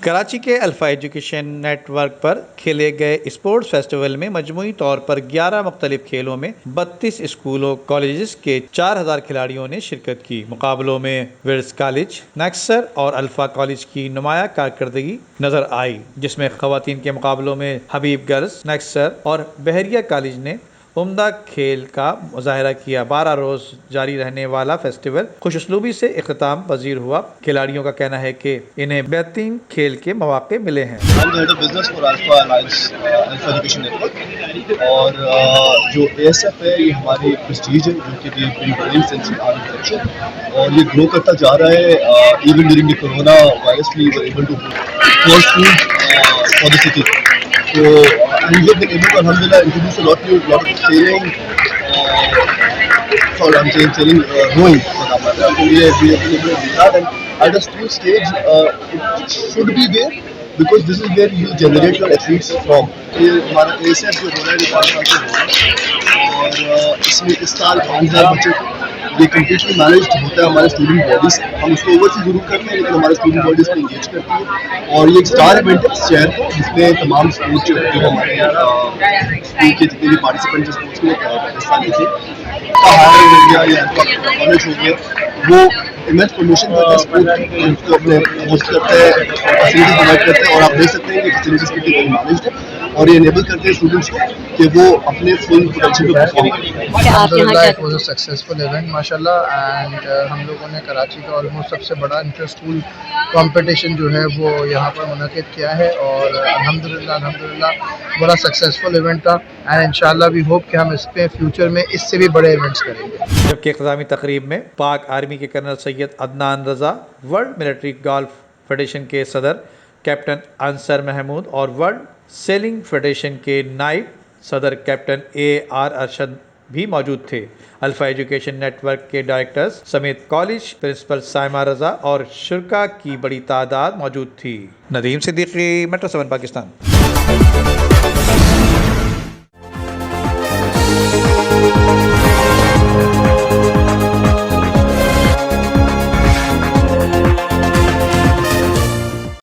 کراچی کے alpha education net work پر کھیلے گئے اسپورٹس فیسٹیول میں مجموعی طور پر 11 مختلف کھیلوں میں 32 اسکولوں کالجز کے 4000 کھلاڑیوں نے شرکت کی۔ مقابلوں میں ورڈز کالج، نیکسر اور الفا کالج کی نمایاں کارکردگی نظر آئی، جس میں خواتین کے مقابلوں میں حبیب گرلز، نیکسر اور بحریہ کالج نے عمدہ کھیل کا مظاہرہ کیا۔ 12 روز جاری رہنے والا فیسٹیول خوش اسلوبی سے اختتام پذیر ہوا۔ کھلاڑیوں کا کہنا ہے کہ انہیں بہترین کھیل کے مواقع ملے ہیں۔ اور جو اے ایس ایف ہے یہ ہماری پرسٹیج ہے، جو کہ اور یہ گرو کرتا جا رہا ہے۔ Even during the corona virus we were able to hold food for the city. So we have been able to alhamdulillah introduce a lot of sailing, sailing rowing for that matter. So we have been able to do that, and at a school stage it should be there because this is where you generate your athletes from. یہ ہمارا S F جو ہو رہا ہے یہ 5 سال سے ہو رہا ہے، اور اس میں اس سال 5000 بچے یہ کمپلیٹلی مینیجڈ ہوتا ہے ہمارے اسٹوڈنٹ باڈی سے۔ ہم اس کو اوور سے ضرور کرتے ہیں لیکن ہمارے اسٹوڈنٹ باڈیز کو انگیج کرتی ہے، اور یہ ایک اسٹار ایونٹ ہے اس شہر کا جس میں تمام اسپورٹس جو ہمارے اسکول کے جتنے بھی پارٹیسپینٹ اسپورٹس میں حصہ لیتے ہو گیا یا کالج ہو گیا، وہ ایمنس پروموشن کرتے ہیں اسپورٹ کی، اس کو اپنے ہوسٹ کرتے ہیں، فیسلٹیز پرووائڈ کرتے ہیں، اور آپ دیکھ سکتے ہیں کہ فیسلٹیز کتنی ویل مینیجڈ ہے، اور یہ انیبل کرتے ہیں اسٹوڈنٹس کو کہ وہ اپنے فل پوٹینشیل پہ پرفارم کریں۔ الحمدللہ it was a successful event ماشاءاللہ، اینڈ ہم لوگوں نے کراچی کا آلموسٹ سب سے بڑا انٹر اسکول کمپٹیشن جو ہے وہ یہاں پر منعقد کیا ہے، اور الحمدللہ بڑا سکسیزفل ایونٹ تھا، اینڈ انشاءاللہ وی ہوپ کہ ہم اس پہ فیوچر میں اس سے بھی بڑے ایونٹس کریں گے۔ جبکہ اختتامی تقریب میں پاک آرمی کے کرنل سید عدنان رضا، ورلڈ ملٹری گالف فیڈریشن کے صدر کیپٹن انصر محمود اور ورلڈ سیلنگ فیڈریشن کے نائب صدر کیپٹن اے آر ارشد بھی موجود تھے۔ الفا ایجوکیشن نیٹ ورک کے ڈائریکٹرز سمیت کالج پرنسپل سائمہ رضا اور شرکاء کی بڑی تعداد موجود تھی۔ ندیم صدیقی، میٹرو 7 پاکستان۔